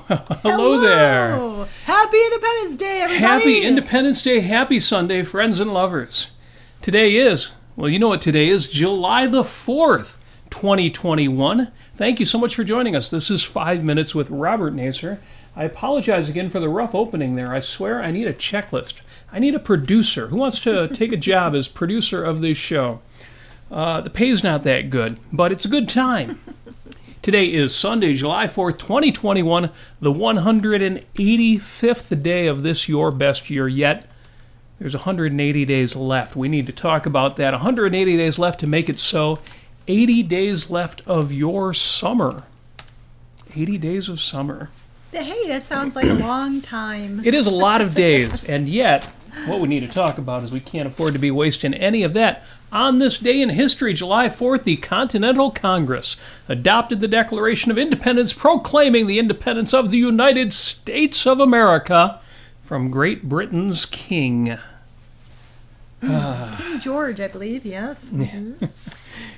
Hello there. Happy Independence Day, everybody. Happy Independence Day, happy Sunday, friends and lovers. Today is, well, you know what today is, July the 4th, 2021. Thank you so much for joining us. This is 5 Minutes with Robert Nasir. I apologize again for the rough opening there. I swear I need a checklist. I need a producer. Who wants to take a job as producer of this show? The pay's not that good, but it's a good time. Today is Sunday, July 4th, 2021, the 185th day of this your best year yet. There's 180 days left. We need to talk about that. 180 days left to make it so. 80 days left of your summer. 80 days of summer. Hey, that sounds like a long time. It is a lot of days, and yet, what we need to talk about is we can't afford to be wasting any of that. On this day in history, July 4th, the Continental Congress adopted the Declaration of Independence, proclaiming the independence of the United States of America from Great Britain's king. King George, I believe, yes. Mm-hmm.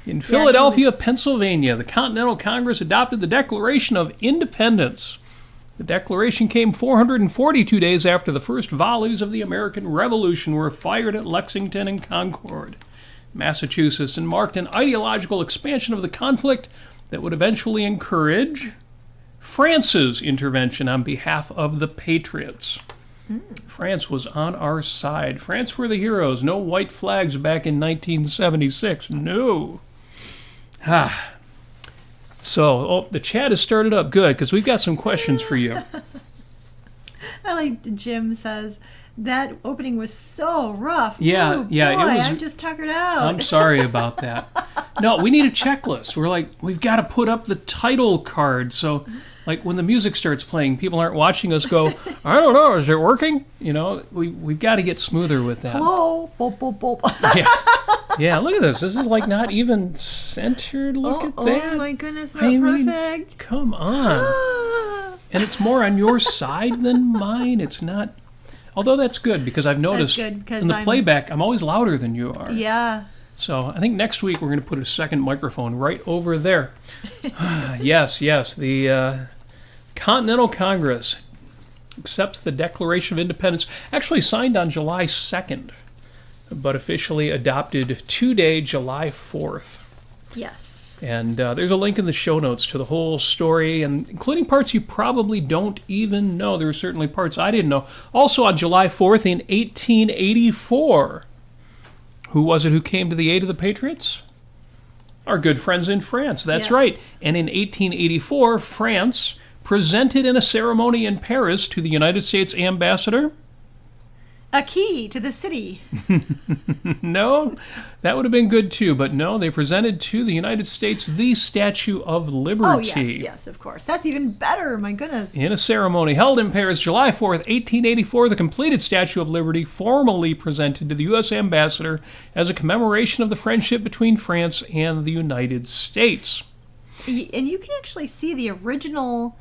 In Philadelphia, Pennsylvania, the Continental Congress adopted the Declaration of Independence. The Declaration came 442 days after the first volleys of the American Revolution were fired at Lexington and Concord, Massachusetts, and marked an ideological expansion of the conflict that would eventually encourage France's intervention on behalf of the Patriots. France was on our side. France were the heroes. No white flags back in 1976. No. So, the chat has started up good because we've got some questions for you. I like Jim says, that opening was so rough. Yeah, Ooh, yeah. boy, It was, I'm just tuckered out. I'm sorry about that. No, we need a checklist. We've got to put up the title card. So, like when the music starts playing, people aren't watching us go, I don't know, is it working? You know, we've got to get smoother with that. Hello. Boop, boop, boop. Yeah, look at this. This is like not even centered. Look at that. Oh my goodness, not perfect. Come on. And it's more on your side than mine. It's not. Although that's good because I've noticed in the playback, I'm always louder than you are. Yeah. So I think next week we're going to put a second microphone right over there. Yes. The Continental Congress accepts the Declaration of Independence, actually signed on July 2nd, but officially adopted today, July 4th. Yes. And there's a link in the show notes to the whole story, and including parts you probably don't even know. There are certainly parts I didn't know. Also on July 4th in 1884, who was it who came to the aid of the Patriots? Our good friends in France. That's right. And in 1884, France presented in a ceremony in Paris to the United States ambassador a key to the city. No, that would have been good too, but no, they presented to the United States the Statue of Liberty. Oh, yes, of course. That's even better, my goodness. In a ceremony held in Paris, July 4th, 1884, the completed Statue of Liberty formally presented to the U.S. ambassador as a commemoration of the friendship between France and the United States. And you can actually see the original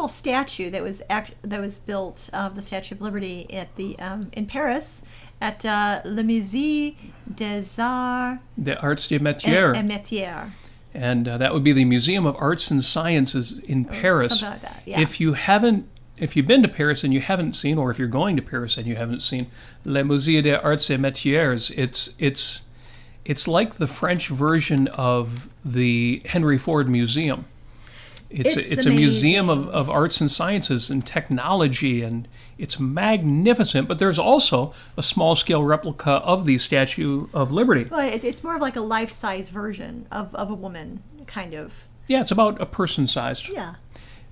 statue that was built of the Statue of Liberty at the in Paris at Le Musée des Arts des Métiers. And that would be the Museum of Arts and Sciences in Paris. Something like that, yeah. If you've been to Paris and you haven't seen, or if you're going to Paris and you haven't seen Le Musée des Arts et Métiers, it's like the French version of the Henry Ford Museum. It's a museum of arts and sciences and technology, and it's magnificent. But there's also a small-scale replica of the Statue of Liberty. Well, it's more of like a life-size version of a woman, kind of. Yeah, it's about a person-sized. Yeah.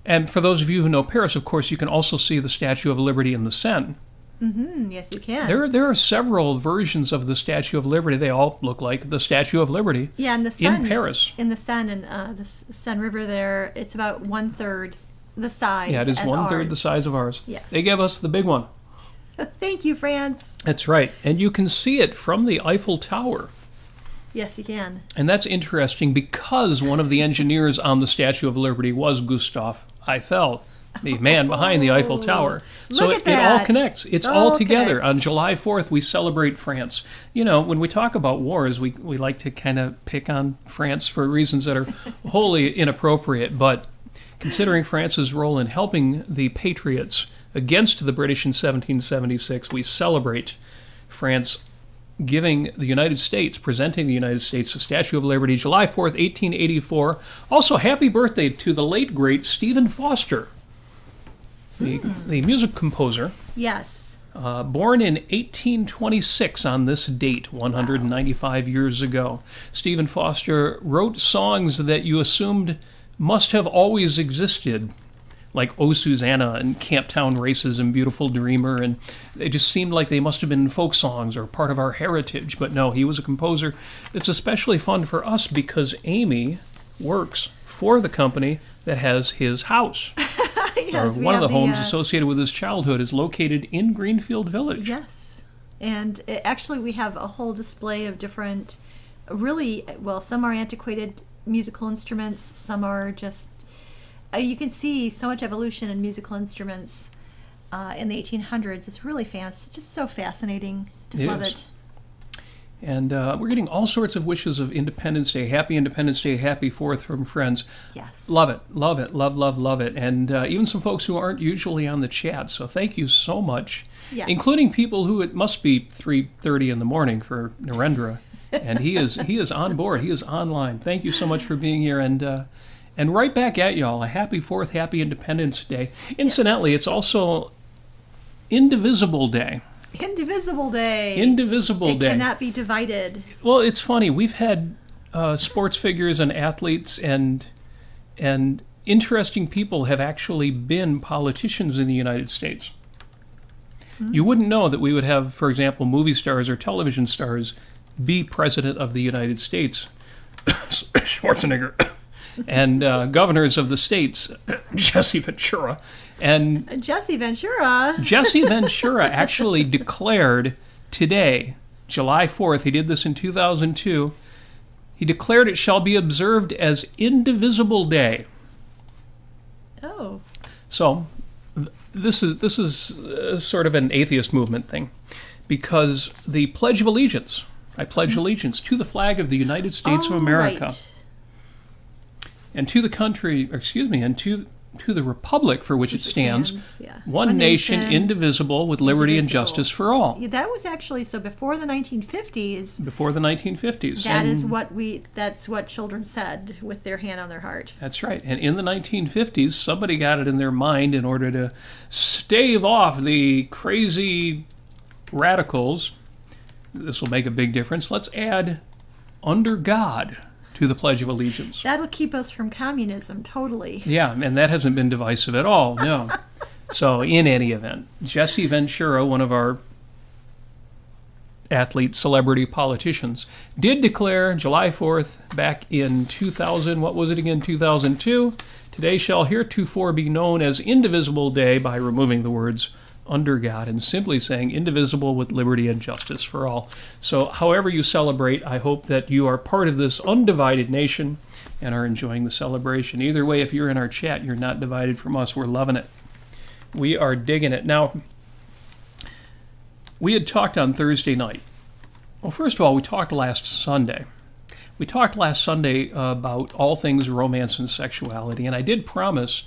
And for those of you who know Paris, of course, you can also see the Statue of Liberty in the Seine. Mm-hmm. Yes, you can. There are several versions of the Statue of Liberty. They all look like the Statue of Liberty. Yeah, and the Seine, in Paris. In the Seine, and the Seine River there, it's about 1/3 the size. Yeah, it is 1/3 the size of ours. Yes. They gave us the big one. Thank you, France. That's right. And you can see it from the Eiffel Tower. Yes, you can. And that's interesting because one of the engineers on the Statue of Liberty was Gustave Eiffel, the man behind the Eiffel Tower. So it all connects. It's all together. On July 4th, we celebrate France. You know, when we talk about wars, we like to kind of pick on France for reasons that are wholly inappropriate. But Considering France's role in helping the Patriots against the British in 1776, we celebrate France presenting the United States the Statue of Liberty, July 4th, 1884. Also, happy birthday to the late, great Stephen Foster, the music composer. Yes. Born in 1826 on this date, 195 years ago. Stephen Foster wrote songs that you assumed must have always existed, like Oh, Susanna and Camptown Races and Beautiful Dreamer, and they just seemed like they must have been folk songs or part of our heritage. But no, he was a composer. It's especially fun for us because Amy works for the company that has his house. Yes, one of the homes associated with his childhood is located in Greenfield Village. Yes. And actually we have a whole display of different, really, well, some are antiquated musical instruments, some are just, you can see so much evolution in musical instruments in the 1800s. It's really fancy. It's just so fascinating. Just love it. And we're getting all sorts of wishes of Independence Day. Happy Independence Day, happy 4th from friends. Yes. Love it, love it, love it. And even some folks who aren't usually on the chat. So thank you so much, including people who it must be 3:30 in the morning for Narendra. And he is on board. He is online. Thank you so much for being here. And right back at y'all. A happy 4th, happy Independence Day. Incidentally, it's also Indivisible Day. Indivisible Day. Indivisible Day. It cannot be divided. Well, it's funny. We've had sports figures and athletes and interesting people have actually been politicians in the United States. Mm-hmm. You wouldn't know that we would have, for example, movie stars or television stars be president of the United States. Schwarzenegger. And governors of the states, Jesse Ventura. And Jesse Ventura. Jesse Ventura actually declared today, July 4th, he did this in 2002, he declared it shall be observed as Indivisible Day. Oh. So this is sort of an atheist movement thing, because the Pledge of Allegiance, I pledge allegiance to the flag of the United States of America. Right. And to the country, and to the republic for which it stands, yeah. one nation, indivisible, with liberty and justice for all. Yeah, that was actually, so before the 1950s. Before the 1950s. That's what children said with their hand on their heart. That's right. And in the 1950s, somebody got it in their mind in order to stave off the crazy radicals. This will make a big difference. Let's add under God to the Pledge of Allegiance. That'll keep us from communism, totally. Yeah, and that hasn't been divisive at all, no. So, in any event, Jesse Ventura, one of our athlete, celebrity politicians, did declare July 4th back in 2000, what was it again, 2002? Today shall heretofore be known as Indivisible Day by removing the words under God and simply saying indivisible with liberty and justice for all. So however you celebrate, I hope that you are part of this undivided nation and are enjoying the celebration. Either way, if you're in our chat, you're not divided from us. We're loving it. We are digging it. Now, we had talked on Thursday night. Well, first of all, we talked last Sunday. We talked last Sunday about all things romance and sexuality, and I did promise,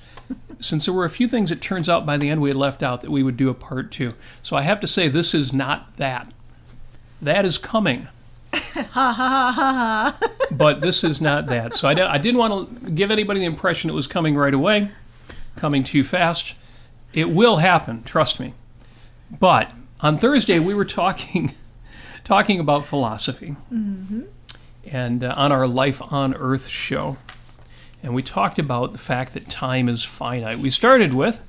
since there were a few things it turns out by the end we had left out, that we would do a part 2. So I have to say, this is not that. That is coming. Ha ha ha ha. But this is not that. So I didn't want to give anybody the impression it was coming right away, coming too fast. It will happen, trust me. But on Thursday we were talking about philosophy. Mm-hmm. And on our Life on Earth show. And we talked about the fact that time is finite. We started with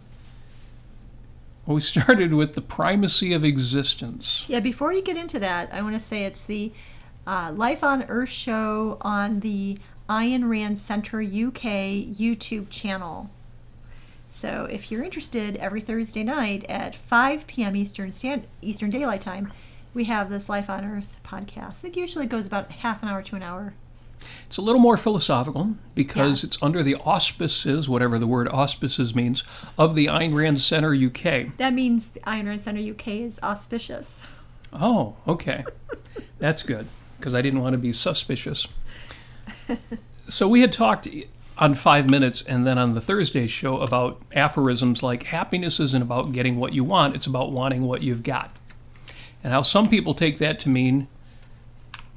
the primacy of existence. Yeah, before you get into that, I want to say it's the Life on Earth show on the Ayn Rand Center UK YouTube channel. So if you're interested, every Thursday night at 5 p.m. Eastern Daylight Time, we have this Life on Earth podcast. It usually goes about half an hour to an hour. It's a little more philosophical because it's under the auspices, whatever the word auspices means, of the Ayn Rand Center UK. That means the Ayn Rand Center UK is auspicious. Oh, okay. That's good, because I didn't want to be suspicious. So we had talked on 5 Minutes and then on the Thursday show about aphorisms like happiness isn't about getting what you want, it's about wanting what you've got. And how some people take that to mean,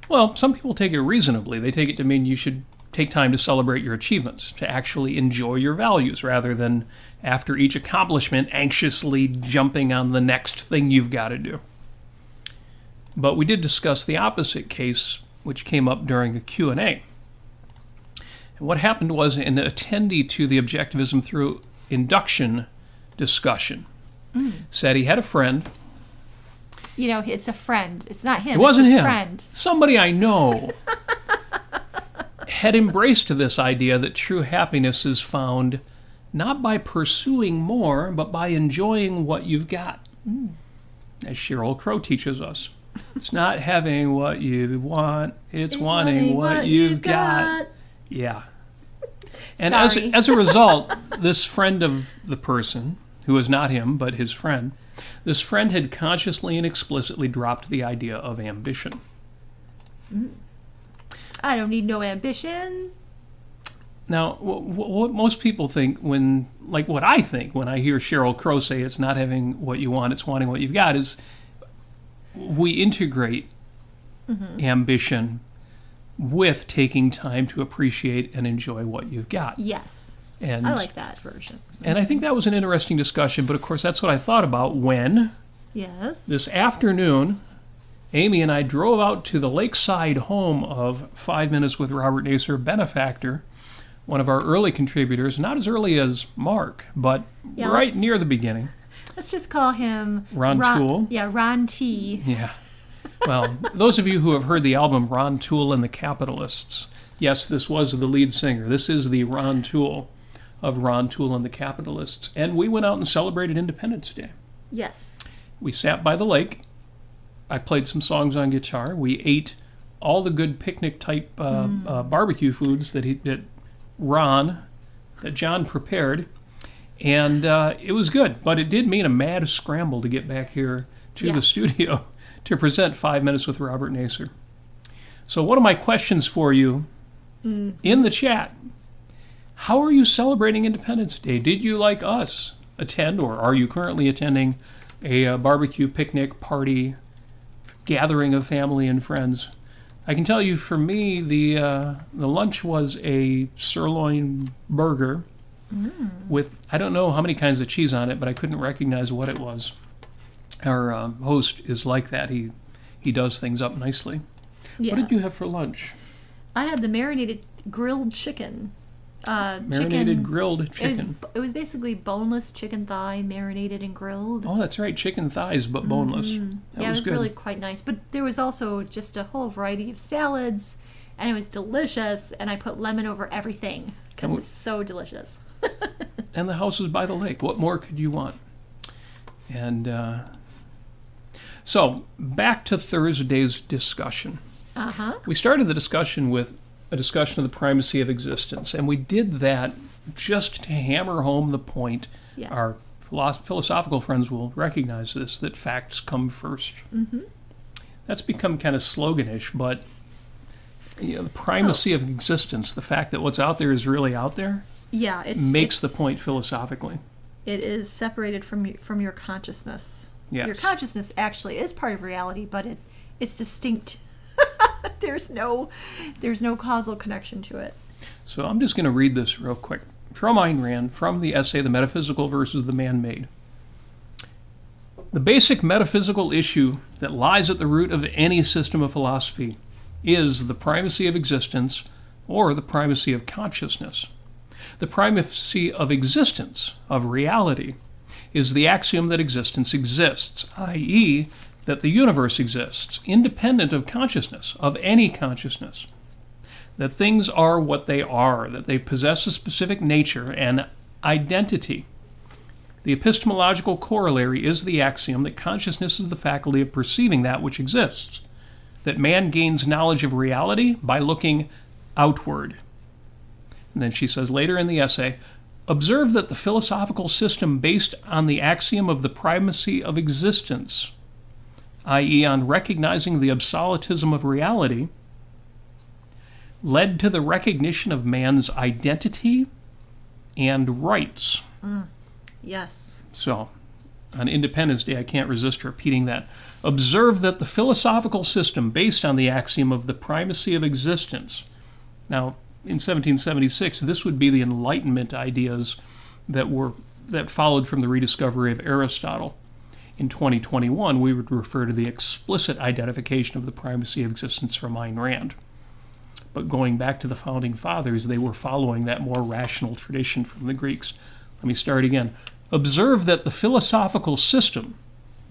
well, some people take it reasonably. They take it to mean you should take time to celebrate your achievements, to actually enjoy your values, rather than after each accomplishment anxiously jumping on the next thing you've got to do. But we did discuss the opposite case, which came up during a Q&A. And what happened was an attendee to the Objectivism Through Induction discussion said he had a friend. You know, it's a friend. It's not him. It wasn't him. Friend. Somebody I know had embraced this idea that true happiness is found not by pursuing more, but by enjoying what you've got. As Sheryl Crow teaches us. It's not having what you want, it's wanting what you've got. Yeah. And as a result, this friend of the person, who was not him, but his friend, this friend had consciously and explicitly dropped the idea of ambition. I don't need no ambition. Now, what most people think when, like what I think when I hear Sheryl Crow say it's not having what you want, it's wanting what you've got, is we integrate ambition with taking time to appreciate and enjoy what you've got. Yes. And I like that version. And I think that was an interesting discussion, but of course that's what I thought about when this afternoon Amy and I drove out to the lakeside home of 5 Minutes with Robert Nasir, benefactor, one of our early contributors, not as early as Mark, but right near the beginning. Let's just call him Ron Toole. Yeah, Ron T. Yeah. Well, those of you who have heard the album Ron Toole and the Capitalists, yes, this was the lead singer. This is the Ron Toole of Ron Toole and the Capitalists. And we went out and celebrated Independence Day. Yes. We sat by the lake. I played some songs on guitar. We ate all the good picnic-type barbecue foods that John prepared. And it was good, but it did mean a mad scramble to get back here to the studio to present 5 Minutes with Robert Nasir. So one of my questions for you in the chat, how are you celebrating Independence Day? Did you, like us, attend, or are you currently attending a barbecue, picnic, party, gathering of family and friends? I can tell you, for me, the lunch was a sirloin burger with, I don't know how many kinds of cheese on it, but I couldn't recognize what it was. Our host is like that. He does things up nicely. Yeah. What did you have for lunch? I had the marinated grilled chicken. Grilled chicken. It was basically boneless chicken thigh, marinated and grilled. Oh, that's right. Chicken thighs, but boneless. It was good. Really quite nice. But there was also just a whole variety of salads, and it was delicious, and I put lemon over everything because it's so delicious. And the house is by the lake. What more could you want? And so, back to Thursday's discussion. We started the discussion with a discussion of the primacy of existence, and we did that just to hammer home the point. Our philosophical friends will recognize this, that facts come first. That's become kind of sloganish, but the primacy of existence, the fact that what's out there is really out there, makes the point philosophically. It is separated from your consciousness. Yes. Your consciousness actually is part of reality, but it's distinct. There's no causal connection to it. So I'm just going to read this real quick from Ayn Rand, from the essay The Metaphysical versus the Man-Made. The basic metaphysical issue that lies at the root of any system of philosophy is the primacy of existence or the primacy of consciousness. The primacy of existence, of reality, is the axiom that existence exists, i.e., that the universe exists, independent of consciousness, of any consciousness. That things are what they are, that they possess a specific nature and identity. The epistemological corollary is the axiom that consciousness is the faculty of perceiving that which exists, that man gains knowledge of reality by looking outward. And then she says later in the essay, observe that the philosophical system based on the axiom of the primacy of existence, i.e. on recognizing the absolutism of reality, led to the recognition of man's identity and rights. Yes. So, on Independence Day, I can't resist repeating that. Observe that the philosophical system based on the axiom of the primacy of existence. Now, in 1776, this would be the Enlightenment ideas that followed from the rediscovery of Aristotle. In 2021, we would refer to the explicit identification of the primacy of existence from Ayn Rand. But going back to the Founding Fathers, they were following that more rational tradition from the Greeks. Let me start again. Observe that the philosophical system,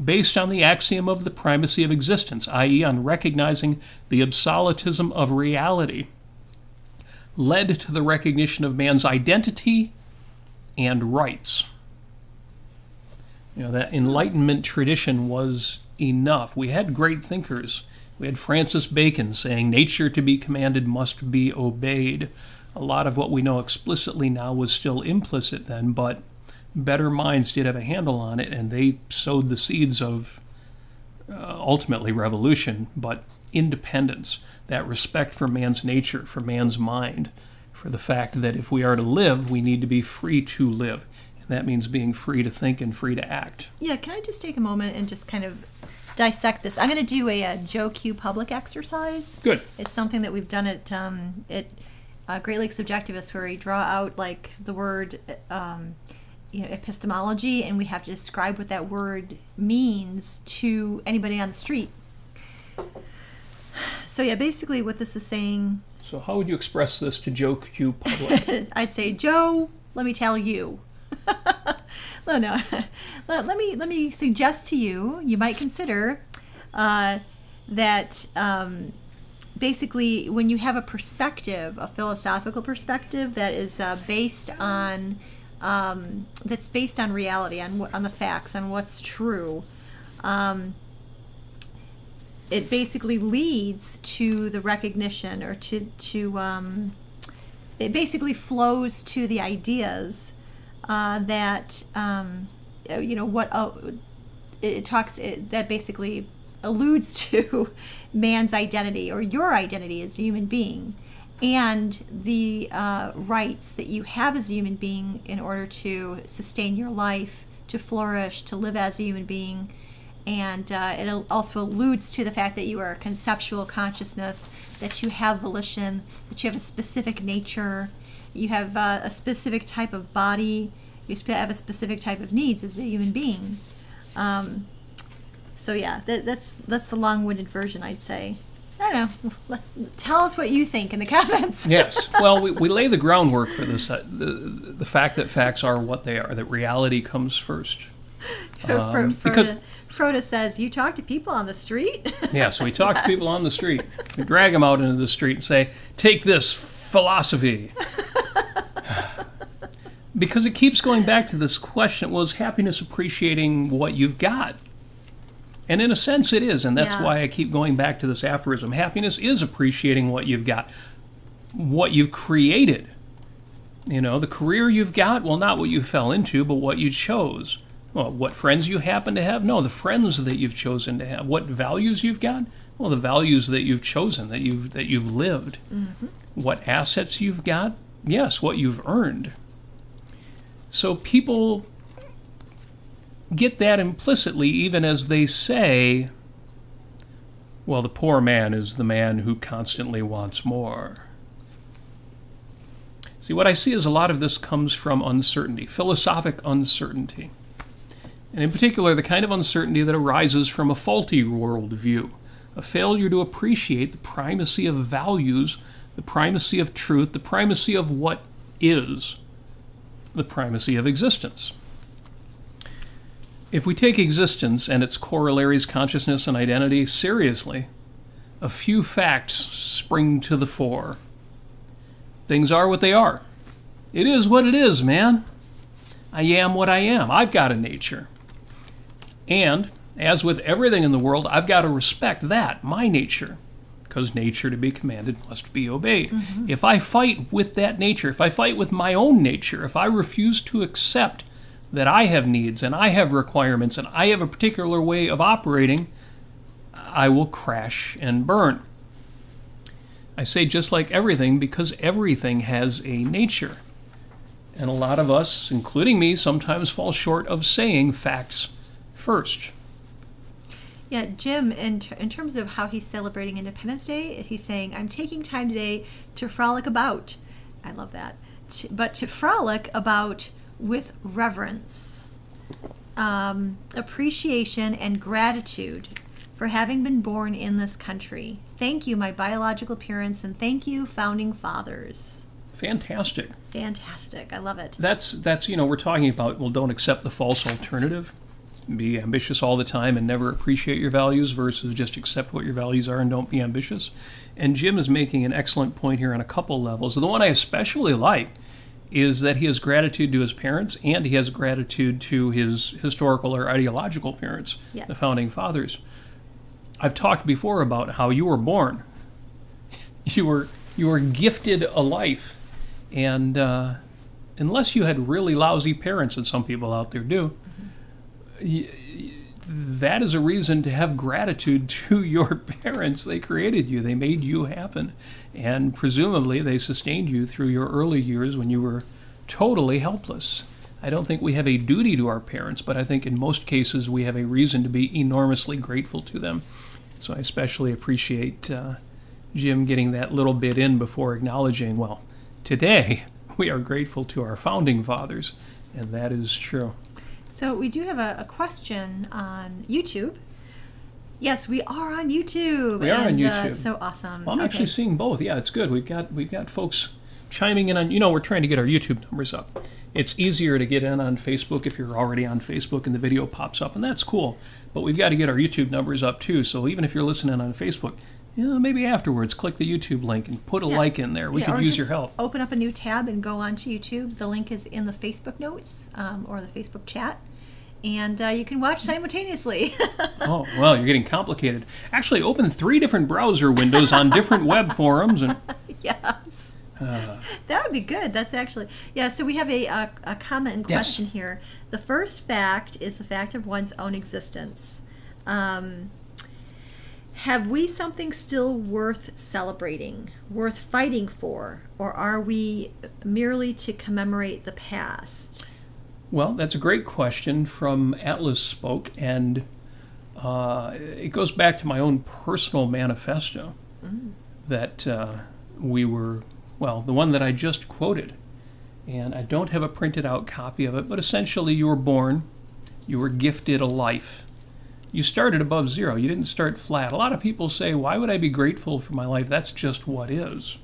based on the axiom of the primacy of existence, i.e. on recognizing the absolutism of reality, led to the recognition of man's identity and rights. That Enlightenment tradition was enough. We had great thinkers. We had Francis Bacon saying, nature to be commanded must be obeyed. A lot of what we know explicitly now was still implicit then, but better minds did have a handle on it, and they sowed the seeds of ultimately revolution, but independence, that respect for man's nature, for man's mind, for the fact that if we are to live, we need to be free to live. That means being free to think and free to act. Yeah, can I just take a moment and just kind of dissect this? I'm going to do a Joe Q public exercise. Good. It's something that we've done at Great Lakes Subjectivists, where we draw out like the word epistemology, and we have to describe what that word means to anybody on the street. So yeah, basically what this is saying. So how would you express this to Joe Q public? I'd say, Joe, let me tell you. No. Let me suggest to you. You might consider that basically, when you have a perspective, a philosophical perspective that is based on reality, on the facts, on what's true, it basically leads to the recognition, or it basically flows to the ideas. That that basically alludes to man's identity, or your identity as a human being, and the rights that you have as a human being in order to sustain your life, to flourish, to live as a human being. And it also alludes to the fact that you are a conceptual consciousness, that you have volition, that you have a specific nature, you have a specific type of body, you have a specific type of needs as a human being. So yeah, that's the long-winded version, I'd say. I don't know. Tell us what you think in the comments. Yes. Well, we lay the groundwork for this. The fact that facts are what they are, that reality comes first. Froda says, you talk to people on the street? Yeah, so we talk to people on the street. We drag them out into the street and say, take this philosophy. Because it keeps going back to this question, well, is happiness appreciating what you've got? And in a sense it is, and that's why I keep going back to this aphorism. Happiness is appreciating what you've got, what you've created. The career you've got, well, not what you fell into, but what you chose. Well, what friends you happen to have? No, the friends that you've chosen to have. What values you've got? Well, the values that you've chosen, that you've lived. Mm-hmm. What assets you've got? Yes, what you've earned. So people get that implicitly, even as they say, well, the poor man is the man who constantly wants more. See, what I see is a lot of this comes from uncertainty, philosophic uncertainty. And in particular, the kind of uncertainty that arises from a faulty worldview, a failure to appreciate the primacy of values, the primacy of truth, the primacy of what is, the primacy of existence. If we take existence and its corollaries, consciousness and identity, seriously, a few facts spring to the fore. Things are what they are. It is what it is, man. I am what I am. I've got a nature. And, as with everything in the world, I've got to respect that, my nature. Because nature to be commanded must be obeyed. Mm-hmm. If I fight with that nature, if I fight with my own nature, if I refuse to accept that I have needs and I have requirements and I have a particular way of operating, I will crash and burn. I say just like everything because everything has a nature. And a lot of us, including me, sometimes fall short of saying facts first. Yeah, Jim, in terms of how he's celebrating Independence Day, he's saying, I'm taking time today to frolic about. I love that. But to frolic about with reverence, appreciation, and gratitude for having been born in this country. Thank you, my biological parents, and thank you, founding fathers. Fantastic. Fantastic. I love it. That's we're talking about, well, don't accept the false alternative. Be ambitious all the time and never appreciate your values versus just accept what your values are and don't be ambitious. And Jim is making an excellent point here on a couple levels. The one I especially like is that he has gratitude to his parents and he has gratitude to his historical or ideological parents, yes. The founding fathers. I've talked before about how you were born. You were gifted a life. And unless you had really lousy parents, and some people out there do, that is a reason to have gratitude to your parents. They created you. They made you happen. And presumably they sustained you through your early years when you were totally helpless. I don't think we have a duty to our parents, but I think in most cases we have a reason to be enormously grateful to them. So I especially appreciate Jim getting that little bit in before acknowledging, well, today we are grateful to our founding fathers, and that is true. So we do have a question on YouTube. Yes, we are on YouTube. We are on YouTube. So awesome. Well, I'm actually seeing both. Yeah, it's good. We've got folks chiming in on. We're trying to get our YouTube numbers up. It's easier to get in on Facebook if you're already on Facebook and the video pops up, and that's cool. But we've got to get our YouTube numbers up too. So even if you're listening on Facebook, maybe afterwards click the YouTube link and put a like in there. We could use your help. Open up a new tab and go on to YouTube. The link is in the Facebook notes or the Facebook chat. And you can watch simultaneously. Oh, well, you're getting complicated. Actually, open 3 different browser windows on different web forums. And yes. That would be good. That's actually... Yeah, so we have a comment and question here. The first fact is the fact of one's own existence. Have we something still worth celebrating, worth fighting for, or are we merely to commemorate the past? Well, that's a great question from Atlas Spoke, and it goes back to my own personal manifesto that we were, well, the one that I just quoted. And I don't have a printed out copy of it, but essentially you were born, you were gifted a life. You started above zero. You didn't start flat. A lot of people say, why would I be grateful for my life? That's just what is.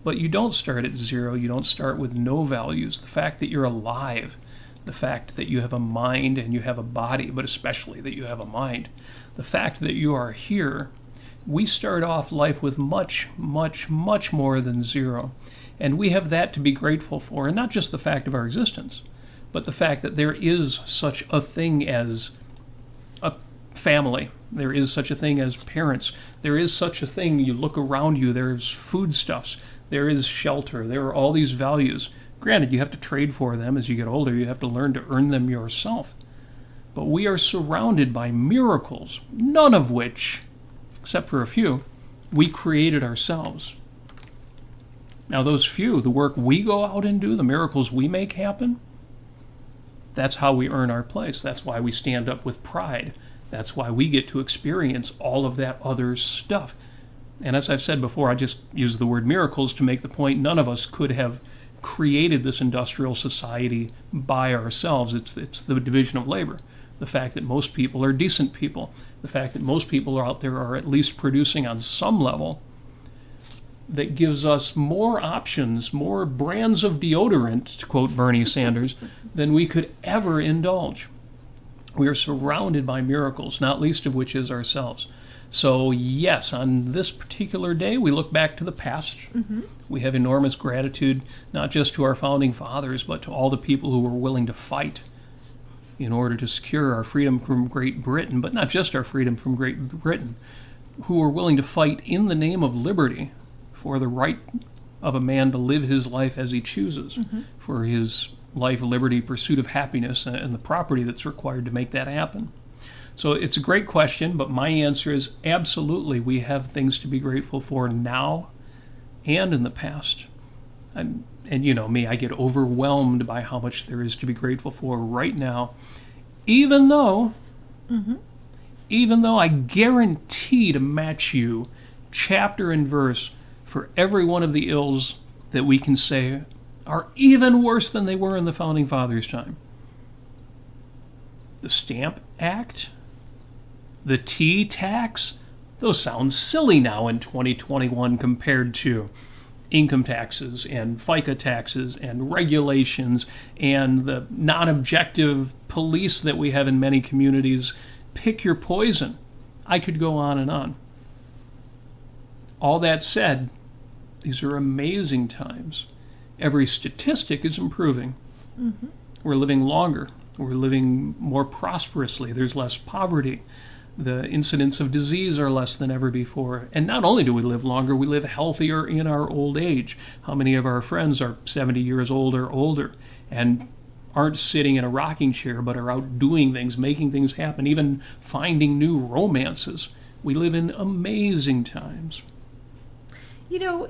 But you don't start at zero. You don't start with no values. The fact that you're alive, the fact that you have a mind and you have a body, but especially that you have a mind, the fact that you are here, we start off life with much, much, much more than zero. And we have that to be grateful for. And not just the fact of our existence, but the fact that there is such a thing as a family. There is such a thing as parents. There is such a thing, you look around you, there's foodstuffs, there is shelter, there are all these values. Granted, you have to trade for them as you get older. You have to learn to earn them yourself. But we are surrounded by miracles, none of which, except for a few, we created ourselves. Now those few, the work we go out and do, the miracles we make happen, that's how we earn our place. That's why we stand up with pride. That's why we get to experience all of that other stuff. And as I've said before, I just use the word miracles to make the point none of us could have created this industrial society by ourselves. It's the division of labor. The fact that most people are decent people. The fact that most people are out there are at least producing on some level that gives us more options, more brands of deodorant, to quote Bernie Sanders, than we could ever indulge. We are surrounded by miracles, not least of which is ourselves. So yes, on this particular day, we look back to the past. Mm-hmm. We have enormous gratitude, not just to our founding fathers, but to all the people who were willing to fight in order to secure our freedom from Great Britain, but not just our freedom from Great Britain, who were willing to fight in the name of liberty for the right of a man to live his life as he chooses, for his life, liberty, pursuit of happiness, and the property that's required to make that happen. So it's a great question, but my answer is absolutely we have things to be grateful for now and in the past. And you know me, I get overwhelmed by how much there is to be grateful for right now, even though I guarantee to match you chapter and verse for every one of the ills that we can say are even worse than they were in the Founding Fathers' time. The Stamp Act, the tea tax, those sound silly now in 2021 compared to income taxes and FICA taxes and regulations and the non-objective police that we have in many communities. Pick your poison. I could go on and on. All that said, these are amazing times. Every statistic is improving. We're living longer. We're living more prosperously. There's less poverty. The incidents of disease are less than ever before. And not only do we live longer, we live healthier in our old age. How many of our friends are 70 years old or older and aren't sitting in a rocking chair but are out doing things, making things happen, even finding new romances? We live in amazing times. You know,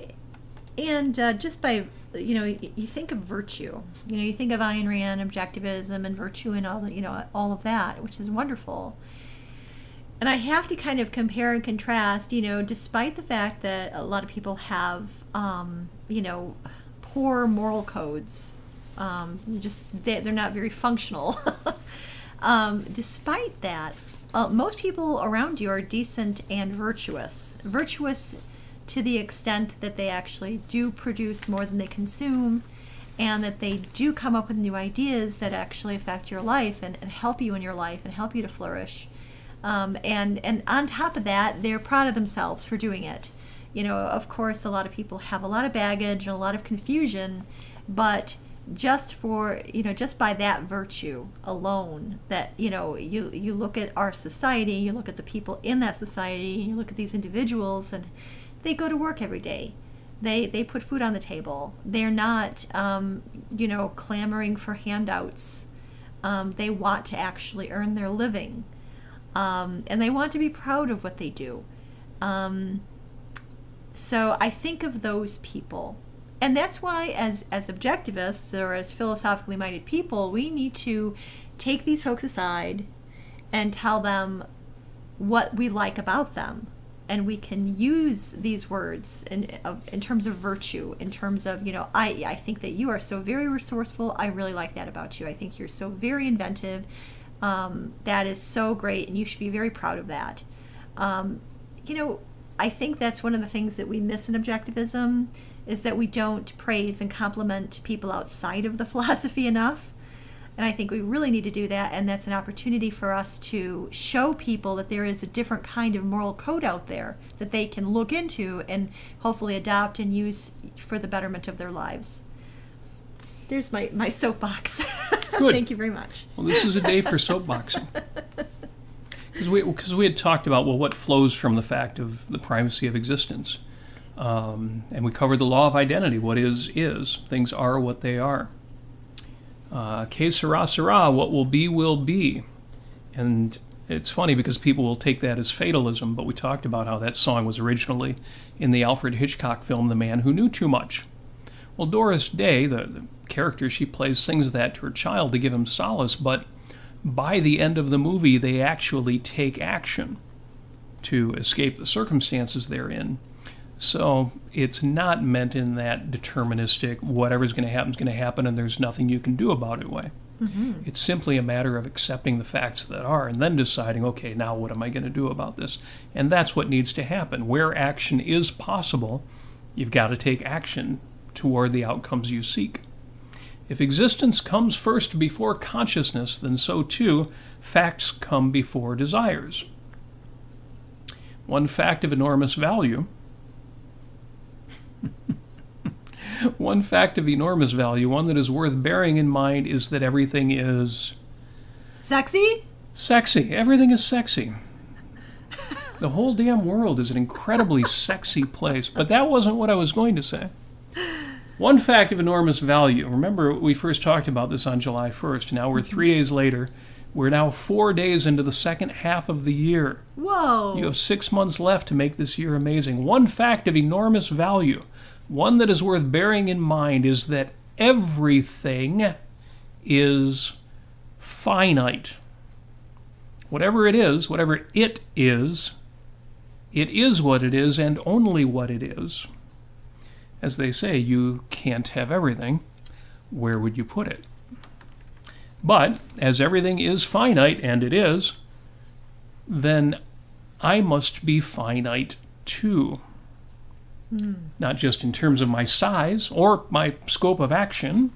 and just by, you know, you think of virtue. You know, you think of Ayn Rand, objectivism, and virtue, and all the, you know, all of that, which is wonderful. And I have to kind of compare and contrast, you know, despite the fact that a lot of people have, you know, poor moral codes, they're not very functional. Despite that, most people around you are decent and virtuous. Virtuous to the extent that they actually do produce more than they consume, and that they do come up with new ideas that actually affect your life and help you in your life and help you to flourish. And on top of that, they're proud of themselves for doing it. You know, of course, a lot of people have a lot of baggage and a lot of confusion, but just for, you know, just by that virtue alone, that, you know, you look at our society, you look at the people in that society, you look at these individuals, and they go to work every day. They put food on the table. They're not, you know, clamoring for handouts. They want to actually earn their living. And they want to be proud of what they do. So I think of those people. And that's why as objectivists or as philosophically minded people, we need to take these folks aside and tell them what we like about them. And we can use these words in terms of virtue, in terms of, you know, I think that you are so very resourceful. I really like that about you. I think you're so very inventive. That is so great, and you should be very proud of that. You know, I think that's one of the things that we miss in objectivism, is that we don't praise and compliment people outside of the philosophy enough. And I think we really need to do that, and that's an opportunity for us to show people that there is a different kind of moral code out there that they can look into and hopefully adopt and use for the betterment of their lives. There's my soapbox. Good. Thank you very much. Well, this is a day for soapboxing. Because we had talked about, well, what flows from the fact of the primacy of existence. And we covered the law of identity. What is. Things are what they are. Que sera, sera. What will be. And it's funny because people will take that as fatalism, but we talked about how that song was originally in the Alfred Hitchcock film, The Man Who Knew Too Much. Well, Doris Day, the character she plays, sings that to her child to give him solace, but by the end of the movie, they actually take action to escape the circumstances they're in. So it's not meant in that deterministic, whatever's going to happen is going to happen and there's nothing you can do about it way. Mm-hmm. It's simply a matter of accepting the facts that are and then deciding, okay, now what am I going to do about this? And that's what needs to happen. Where action is possible, you've got to take action toward the outcomes you seek. If existence comes first before consciousness, then so too facts come before desires. One fact of enormous value, one that is worth bearing in mind, is that everything is... Sexy? Sexy. Everything is sexy. The whole damn world is an incredibly sexy place, but that wasn't what I was going to say. One fact of enormous value. Remember, we first talked about this on July 1st. Now we're 3 days later. We're now 4 days into the second half of the year. Whoa. You have 6 months left to make this year amazing. One fact of enormous value. one that is worth bearing in mind is that everything is finite. Whatever it is what it is what it is and only what it is. As they say, you can't have everything. Where would you put it? But as everything is finite, and it is, then I must be finite too. Not just in terms of my size or my scope of action,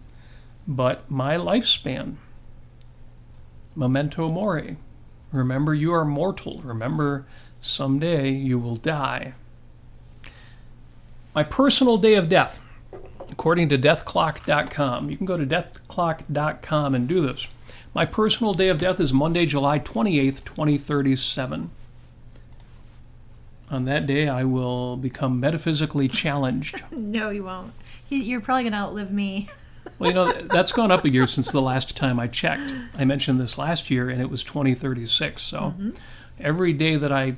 but my lifespan. Memento Mori. Remember you are mortal. Remember someday you will die. My personal day of death, according to deathclock.com. You can go to deathclock.com and do this. My personal day of death is Monday, July 28th, 2037. On that day, I will become metaphysically challenged. No, you won't. You're probably going to outlive me. Well, that's gone up a year since the last time I checked. I mentioned this last year, and it was 2036. So every day that I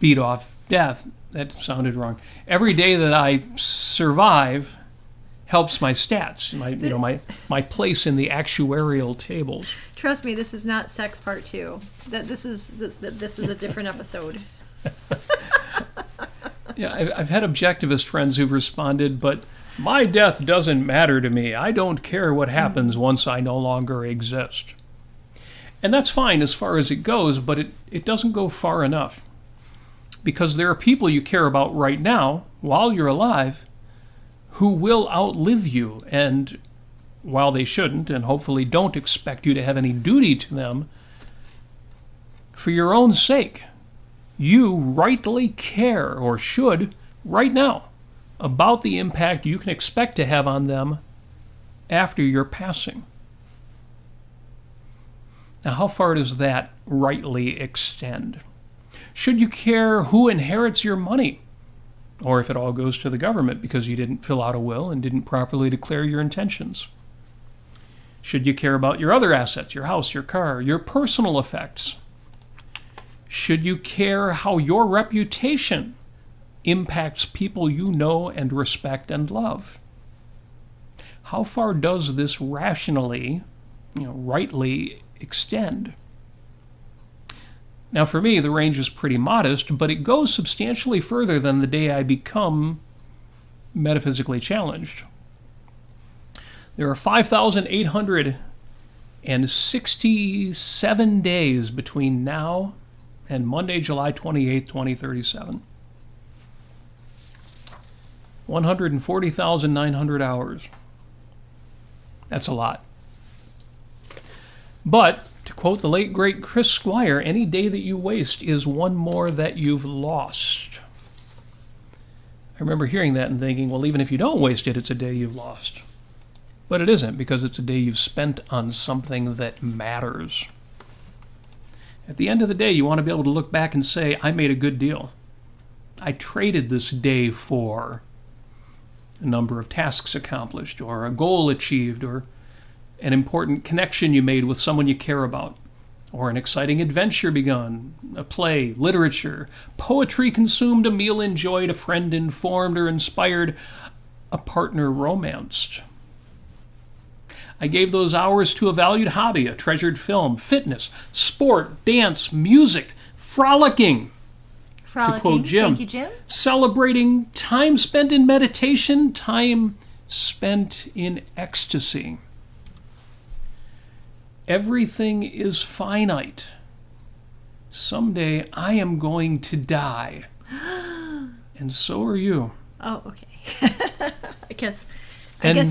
beat off death, that sounded wrong. Every day that I survive helps my stats, my place in the actuarial tables. Trust me, this is not sex part 2. This is a different episode. Yeah, I've had objectivist friends who've responded, but my death doesn't matter to me. I don't care what happens once I no longer exist. And that's fine as far as it goes, but it doesn't go far enough. Because there are people you care about right now, while you're alive, who will outlive you, and while they shouldn't, and hopefully don't expect you to have any duty to them, for your own sake, you rightly care, or should, right now, about the impact you can expect to have on them after your passing. Now, how far does that rightly extend? Should you care who inherits your money? Or if it all goes to the government because you didn't fill out a will and didn't properly declare your intentions? Should you care about your other assets, your house, your car, your personal effects? Should you care how your reputation impacts people you know and respect and love? How far does this rationally, rightly extend? Now, for me, the range is pretty modest, but it goes substantially further than the day I become metaphysically challenged. There are 5,867 days between now and Monday, July 28, 2037. 140,900 hours. That's a lot. But, to quote the late, great Chris Squire, any day that you waste is one more that you've lost. I remember hearing that and thinking, well, even if you don't waste it, it's a day you've lost. But it isn't, because it's a day you've spent on something that matters. At the end of the day, you want to be able to look back and say, I made a good deal. I traded this day for a number of tasks accomplished, or a goal achieved, or an important connection you made with someone you care about, or an exciting adventure begun, a play, literature, poetry consumed, a meal enjoyed, a friend informed or inspired, a partner romanced. I gave those hours to a valued hobby, a treasured film, fitness, sport, dance, music, frolicking. To quote Jim, thank you, Jim. Celebrating time spent in meditation, time spent in ecstasy. Everything is finite. Someday I am going to die. And so are you. Oh, okay. I guess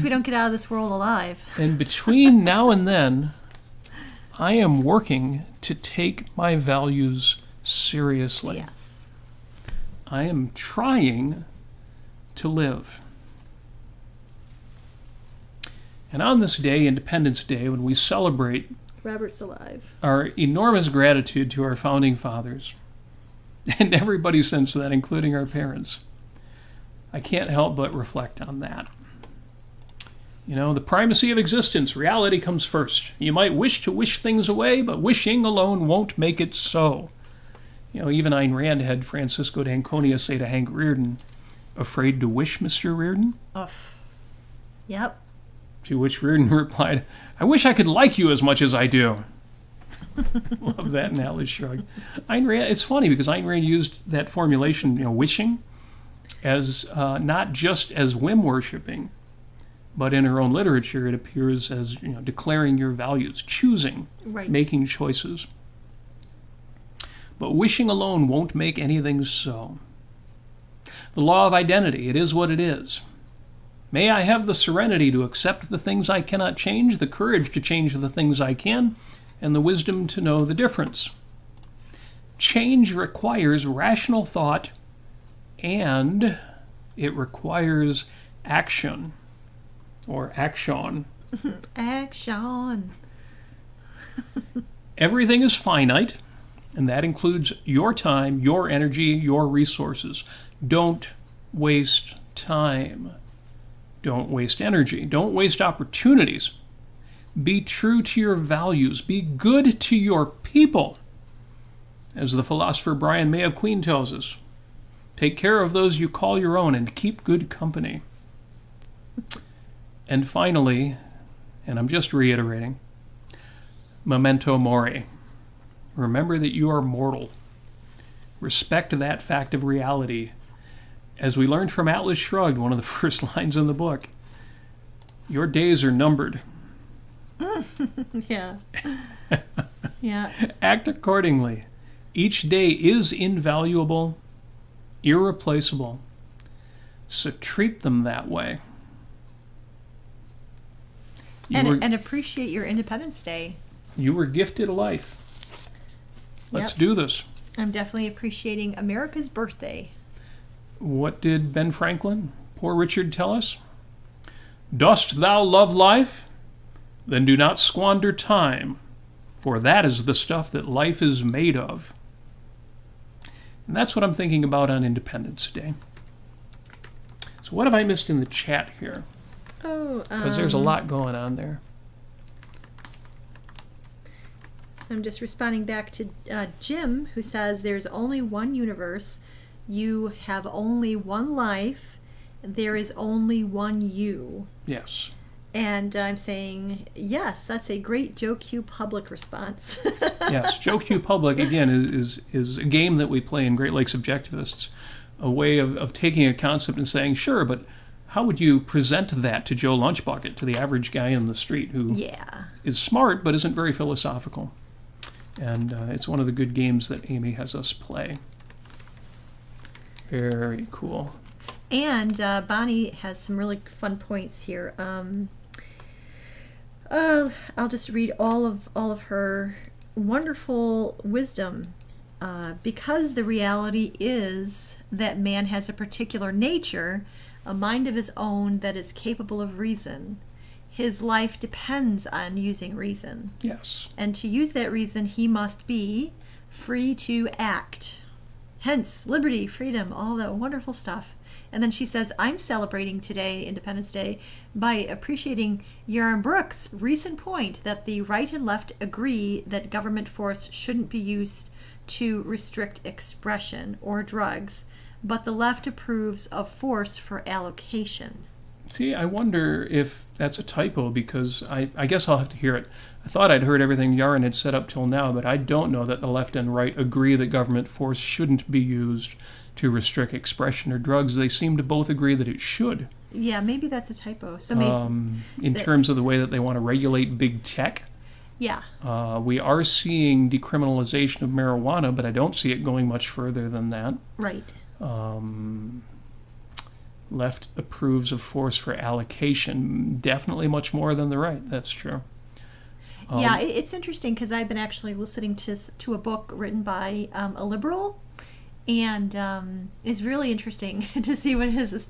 we don't get out of this world alive. And between now and then, I am working to take my values seriously. Yes. I am trying to live. And on this day, Independence Day, when we celebrate Robert's alive, our enormous gratitude to our founding fathers, and everybody since then, including our parents, I can't help but reflect on that. The primacy of existence, reality comes first. You might wish to wish things away, but wishing alone won't make it so. Even Ayn Rand had Francisco d'Anconia say to Hank Rearden, Afraid to wish, Mr. Reardon? Oof. Yep. To which Reardon replied, I wish I could like you as much as I do. Love that, and Atlas shrugged. Ayn Rand, it's funny because Ayn Rand used that formulation, wishing, as not just as whim worshipping, but in her own literature it appears as declaring your values, choosing, Right. making choices. But wishing alone won't make anything so. The law of identity, it is what it is. May I have the serenity to accept the things I cannot change, the courage to change the things I can, and the wisdom to know the difference. Change requires rational thought, and it requires action, or action. Action. Everything is finite, and that includes your time, your energy, your resources. Don't waste time. Don't waste energy. Don't waste opportunities. Be true to your values. Be good to your people. As the philosopher Brian May of Queen tells us, take care of those you call your own and keep good company. And finally, and I'm just reiterating, Memento Mori. Remember that you are mortal. Respect that fact of reality. As we learned from Atlas Shrugged, one of the first lines in the book, your days are numbered. Yeah. Yeah. Act accordingly. Each day is invaluable, irreplaceable. So treat them that way. And appreciate your Independence Day. You were gifted a life. Let's do this. I'm definitely appreciating America's birthday. What did Ben Franklin, Poor Richard, tell us? Dost thou love life? Then do not squander time, for that is the stuff that life is made of. And that's what I'm thinking about on Independence Day. So what have I missed in the chat here? Oh, Because there's a lot going on there. I'm just responding back to Jim, who says there's only one universe. You have only one life. There is only one you. Yes. And I'm saying, yes, that's a great Joe Q Public response. Yes, Joe Q Public, again, is a game that we play in Great Lakes Objectivists, a way of taking a concept and saying, sure, but how would you present that to Joe Lunchbucket, to the average guy in the street who is smart but isn't very philosophical? And it's one of the good games that Amy has us play. Very cool. And Bonnie has some really fun points here. I'll just read all of her wonderful wisdom. Because the reality is that man has a particular nature, a mind of his own that is capable of reason. His life depends on using reason. Yes. And to use that reason, he must be free to act. Hence, liberty, freedom, all that wonderful stuff. And then she says, I'm celebrating today, Independence Day, by appreciating Yaron Brooks' recent point that the right and left agree that government force shouldn't be used to restrict expression or drugs, but the left approves of force for allocation. See, I wonder if that's a typo, because I guess I'll have to hear it. I thought I'd heard everything Yaron had said up till now, but I don't know that the left and right agree that government force shouldn't be used to restrict expression or drugs. They seem to both agree that it should. Yeah, maybe that's a typo. So maybe in terms of the way that they want to regulate big tech. Yeah. We are seeing decriminalization of marijuana, but I don't see it going much further than that. Right. Left approves of force for allocation, definitely much more than the right. That's true. Yeah, it's interesting because I've been actually listening to a book written by a liberal, and it's really interesting to see what his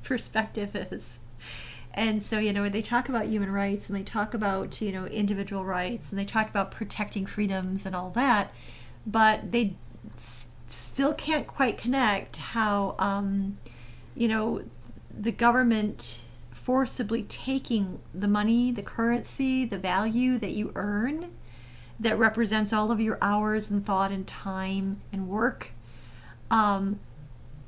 perspective is. And so, they talk about human rights, and they talk about, individual rights, and they talk about protecting freedoms and all that, but they still can't quite connect how, the government forcibly taking the money, the currency, the value that you earn that represents all of your hours and thought and time and work,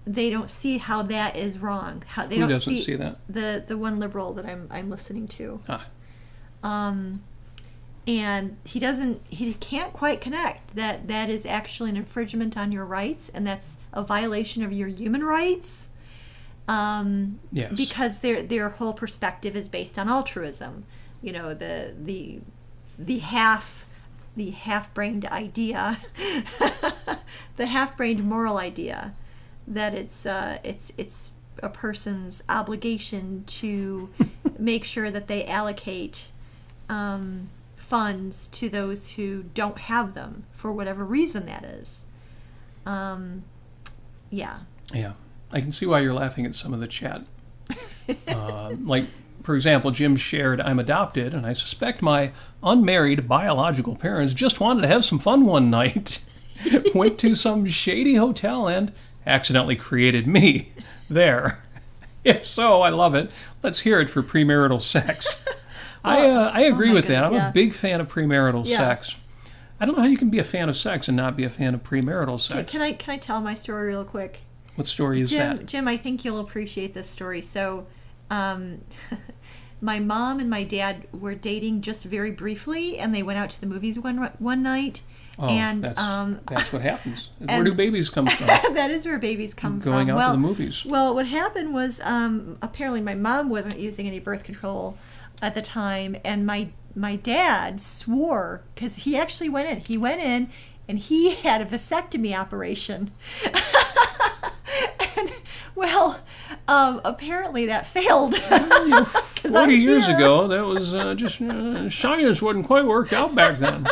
they don't see how that is wrong. How they Who don't doesn't see that? The one liberal that I'm listening to. And he can't quite connect that is actually an infringement on your rights, and that's a violation of your human rights. Yes. Because their whole perspective is based on altruism. You know, the half-brained idea, the half-brained moral idea that it's a person's obligation to make sure that they allocate funds to those who don't have them for whatever reason that is. Yeah. I can see why you're laughing at some of the chat. Like, for example, Jim shared, "I'm adopted, and I suspect my unmarried biological parents just wanted to have some fun one night. Went to some shady hotel and accidentally created me there. If so, I love it. Let's hear it for premarital sex." I agree with that. I'm a big fan of premarital sex. I don't know how you can be a fan of sex and not be a fan of premarital sex. Can I tell my story real quick? What story is that? Jim, I think you'll appreciate this story. So, my mom and my dad were dating just very briefly, and they went out to the movies one night. Oh, and that's what happens. Where do babies come from? That is where babies come from. Going out to the movies. Well, what happened was apparently my mom wasn't using any birth control at the time, and my dad swore, because he actually went in. He went in, and he had a vasectomy operation. And, well, apparently that failed. 40 years ago, that was just shyness wasn't quite worked out back then.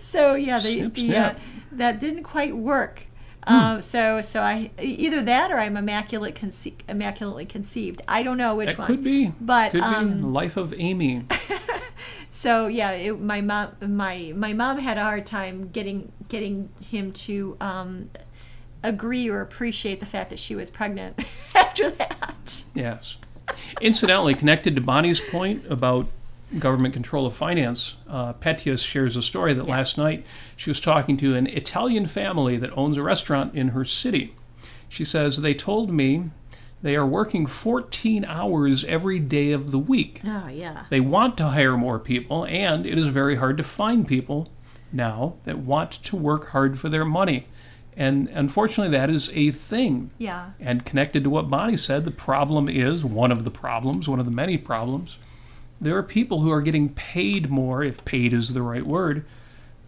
So yeah, Snap. that didn't quite work. So I either that or I'm immaculately conceived. I don't know which one. Could be. But could be the life of Amy. So yeah, my mom had a hard time getting him to agree or appreciate the fact that she was pregnant after that. Yes. Incidentally, connected to Bonnie's point about government control of finance, Petya shares a story that last night she was talking to an Italian family that owns a restaurant in her city. She says, "They told me they are working 14 hours every day of the week. Oh, yeah. They want to hire more people, and it is very hard to find people now that want to work hard for their money." And unfortunately, that is a thing. Yeah. And connected to what Bonnie said, the problem is, one of the many problems, there are people who are getting paid more, if paid is the right word.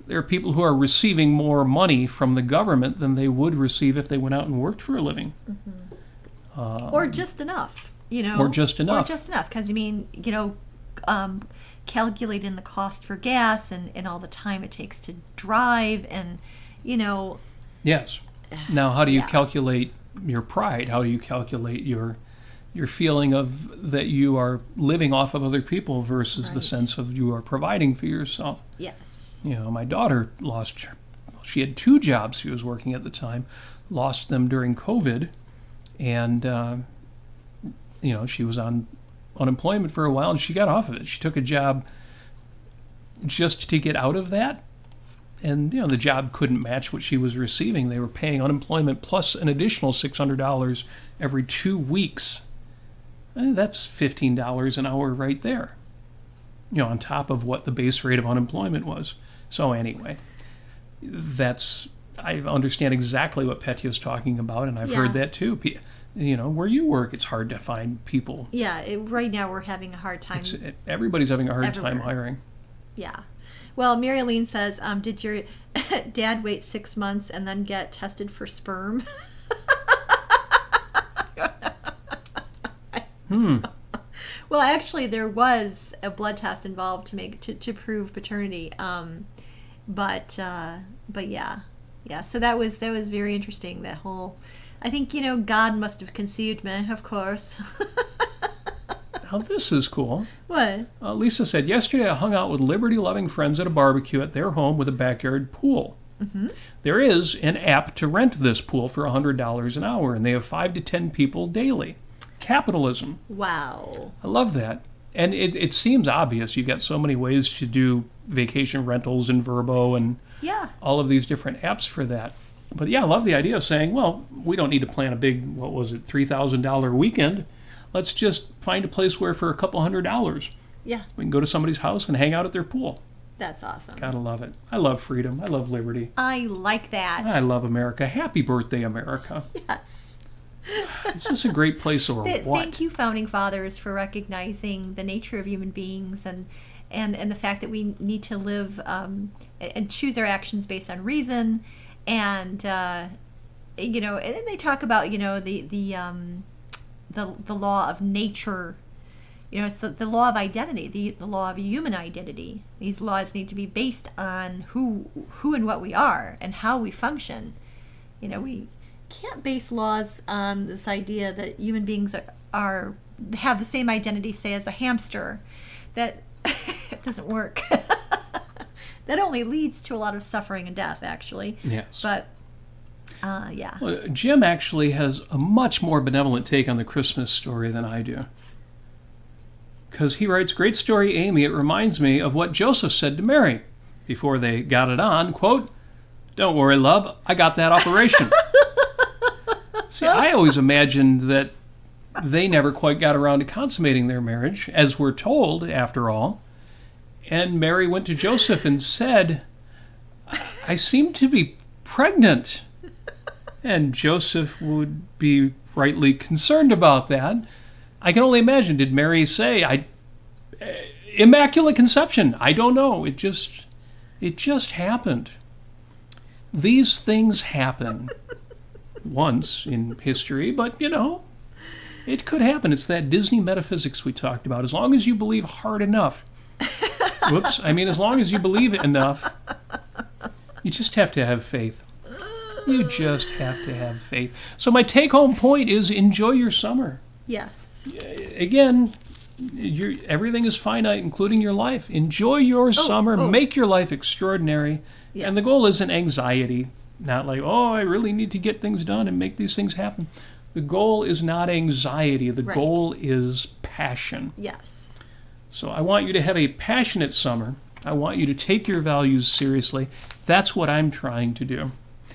There are people who are receiving more money from the government than they would receive if they went out and worked for a living. Mm-hmm. Or just enough, Or just enough. Because, calculating the cost for gas and all the time it takes to drive and, Yes. Now, how do you calculate your pride? How do you calculate your feeling of that you are living off of other people versus the sense of you are providing for yourself? Yes. My daughter she had 2 jobs she was working at the time, lost them during COVID, and, she was on unemployment for a while, and she got off of it. She took a job just to get out of that. And, the job couldn't match what she was receiving. They were paying unemployment plus an additional $600 every 2 weeks. And that's $15 an hour right there, on top of what the base rate of unemployment was. So anyway, I understand exactly what Petya's talking about, and I've heard that too. Where you work, it's hard to find people. Yeah, right now we're having a hard time. Everybody's having a hard time hiring. Yeah. Well, Mary Aline says, did your dad wait 6 months and then get tested for sperm? Well, actually, there was a blood test involved to prove paternity. But yeah. So that was very interesting. That whole, I think God must have conceived me, of course. Now, this is cool. What? Lisa said, "Yesterday I hung out with liberty-loving friends at a barbecue at their home with a backyard pool. Mm-hmm. There is an app to rent this pool for $100 an hour, and they have 5 to 10 people daily. Capitalism." Wow. I love that. And it seems obvious. You've got so many ways to do vacation rentals and Vrbo and all of these different apps for that. But yeah, I love the idea of saying, well, we don't need to plan a big, what was it, $3,000 weekend. Let's just find a place where for a couple $100, Yeah. we can go to somebody's house and hang out at their pool. That's awesome. Gotta love it. I love freedom. I love liberty. I like that. I love America. Happy birthday, America. Yes. Is this a great place or what? Thank you, Founding Fathers, for recognizing the nature of human beings and the fact that we need to live and choose our actions based on reason. And, and they talk about, the law of nature. It's the law of identity, the law of human identity. These laws need to be based on who and what we are and how we function. We can't base laws on this idea that human beings have the same identity, say, as a hamster. That it doesn't work. That only leads to a lot of suffering and death, actually. Yes. But, yeah. Well, Jim actually has a much more benevolent take on the Christmas story than I do. Because he writes, "Great story, Amy. It reminds me of what Joseph said to Mary before they got it on. Quote, 'Don't worry, love. I got that operation.'" See, I always imagined that they never quite got around to consummating their marriage, as we're told, after all. And Mary went to Joseph and said, "I seem to be pregnant." And Joseph would be rightly concerned about that. I can only imagine, did Mary say, immaculate conception? I don't know. It just happened. These things happen once in history, but, it could happen. It's that Disney metaphysics we talked about. As long as you believe hard enough. As long as you believe it enough, you just have to have faith. You just have to have faith. So my take-home point is enjoy your summer. Yes. Again, everything is finite, including your life. Enjoy your summer. Make your life extraordinary. Yeah. And the goal isn't anxiety. Not like, I really need to get things done and make these things happen. The goal is not anxiety. The goal is passion. Yes. So I want you to have a passionate summer. I want you to take your values seriously. That's what I'm trying to do.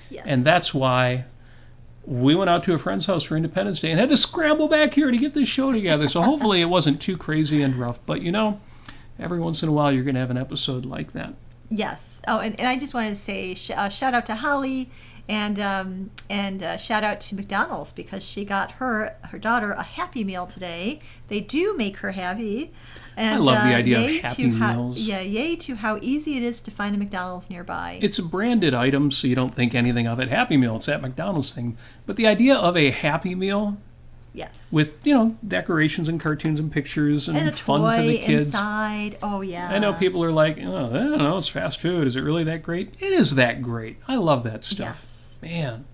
Yes. And that's why we went out to a friend's house for Independence Day and had to scramble back here to get this show together. So hopefully it wasn't too crazy and rough. But, every once in a while you're going to have an episode like that. Yes. Oh, and I just wanted to say shout out to Holly and shout out to McDonald's because she got her daughter a Happy Meal today. They do make her happy. And, I love the idea of Happy Meals. Yay to how easy it is to find a McDonald's nearby. It's a branded item, so you don't think anything of it. Happy Meal, it's that McDonald's thing. But the idea of a Happy Meal, yes, with decorations and cartoons and pictures and a fun toy for the kids inside. Oh yeah. I know people are like, I don't know, it's fast food. Is it really that great? It is that great. I love that stuff. Yes. Man.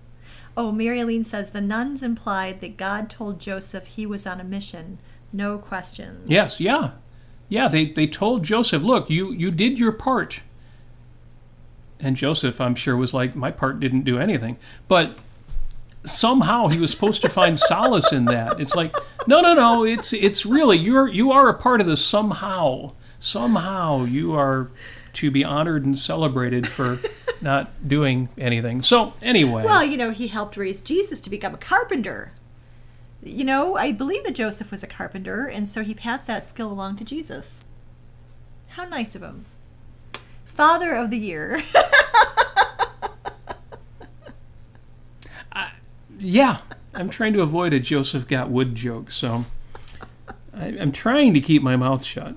Oh, Mary Aline says the nuns implied that God told Joseph he was on a mission. No questions. Yes, yeah. Yeah, they told Joseph, look, you did your part. And Joseph, I'm sure, was like, my part didn't do anything. But somehow he was supposed to find solace in that. It's like, no, it's really, you are a part of this somehow. Somehow you are to be honored and celebrated for not doing anything. So, anyway. Well, he helped raise Jesus to become a carpenter. I believe that Joseph was a carpenter, and so he passed that skill along to Jesus. How nice of him. Father of the Year. Yeah, I'm trying to avoid a Joseph got wood joke, so I'm trying to keep my mouth shut.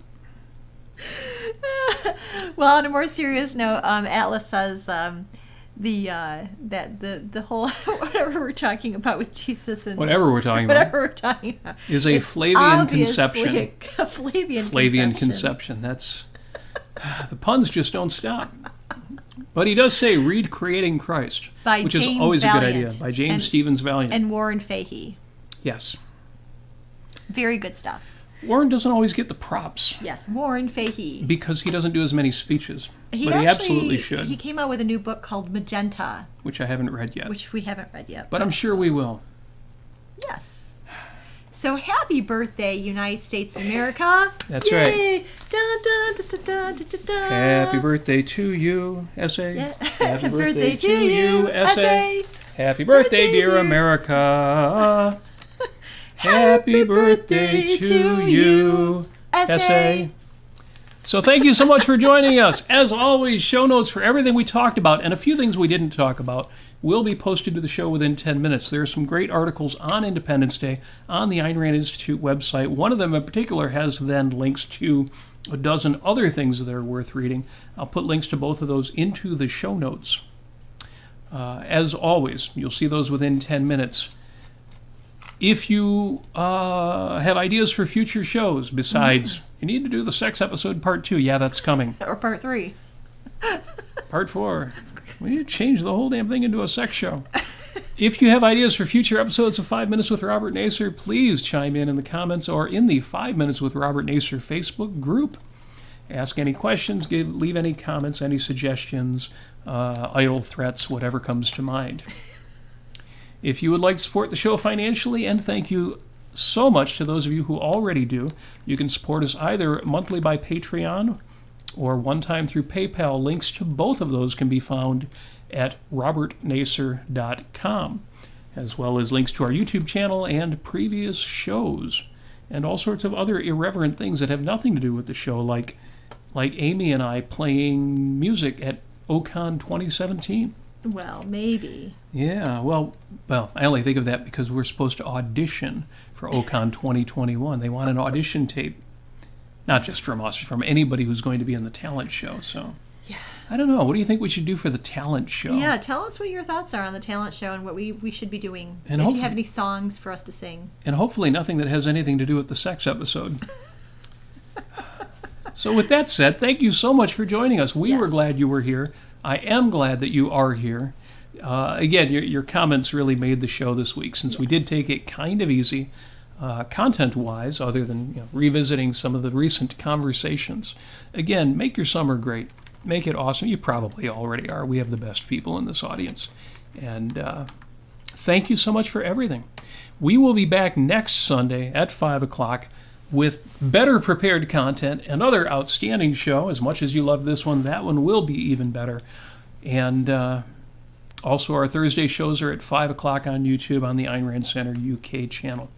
Well, on a more serious note, Atlas says the whole whatever we're talking about with Jesus and whatever we're talking about is a Flavian conception. A Flavian conception. That's the puns just don't stop. But he does say, "Read Creating Christ," which is always a good idea, by James Stevens Valiant and Warren Fahey. Yes, very good stuff. Warren doesn't always get the props. Yes, Warren Fahey. Because he doesn't do as many speeches. He absolutely should. He came out with a new book called Magenta. Which I haven't read yet. Which we haven't read yet. But I'm sure we will. Yes. So happy birthday, United States of America. That's Yay! right. Dun, dun, dun, dun, dun, dun, dun. Happy birthday to you, SA. Yeah. Happy birthday to you, SA. Happy birthday, dear America. Happy birthday to you, SA. So thank you so much for joining us. As always, show notes for everything we talked about and a few things we didn't talk about will be posted to the show within 10 minutes. There are some great articles on Independence Day on the Ayn Rand Institute website. One of them in particular has then links to a dozen other things that are worth reading. I'll put links to both of those into the show notes. As always, you'll see those within 10 minutes. If you have ideas for future shows, besides, you need to do the sex episode part 2. Yeah, that's coming. Or part 3. Part 4. We need to change the whole damn thing into a sex show. If you have ideas for future episodes of 5 Minutes with Robert Nasir, please chime in the comments or in the 5 Minutes with Robert Nasir Facebook group. Ask any questions, leave any comments, any suggestions, idle threats, whatever comes to mind. If you would like to support the show financially, and thank you so much to those of you who already do, you can support us either monthly by Patreon or one time through PayPal. Links to both of those can be found at robertnasir.com, as well as links to our YouTube channel and previous shows, and all sorts of other irreverent things that have nothing to do with the show, like Amy and I playing music at OCon 2017. Well, maybe. Yeah, well, I only think of that because we're supposed to audition for OCon 2021. They want an audition tape, not just from us, from anybody who's going to be in the talent show. So, yeah. I don't know. What do you think we should do for the talent show? Yeah, tell us what your thoughts are on the talent show and what we should be doing. And if you have any songs for us to sing. And hopefully nothing that has anything to do with the sex episode. So with that said, thank you so much for joining us. We were glad you were here. I am glad that you are here. Again, your comments really made the show this week, since we did take it kind of easy, content-wise, other than revisiting some of the recent conversations. Again, make your summer great. Make it awesome. You probably already are. We have the best people in this audience. And thank you so much for everything. We will be back next Sunday at 5 o'clock with better prepared content, another outstanding show. As much as you love this one, that one will be even better. And also our Thursday shows are at 5 o'clock on YouTube on the Ayn Rand Center UK channel.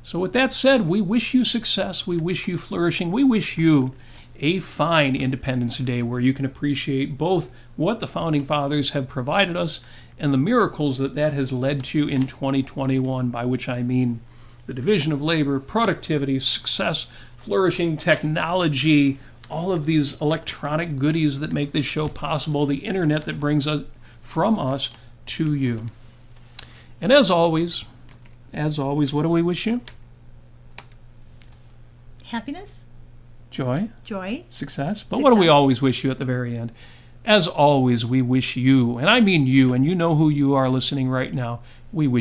So with that said, we wish you success. We wish you flourishing. We wish you a fine Independence Day where you can appreciate both what the Founding Fathers have provided us and the miracles that has led to in 2021, by which I mean the division of labor, productivity, success, flourishing, technology, all of these electronic goodies that make this show possible, the internet that brings us from us to you. And as always, what do we wish you? Happiness? Joy? Success. But what do we always wish you at the very end? As always, we wish you, and I mean you, and you know who you are listening right now, we wish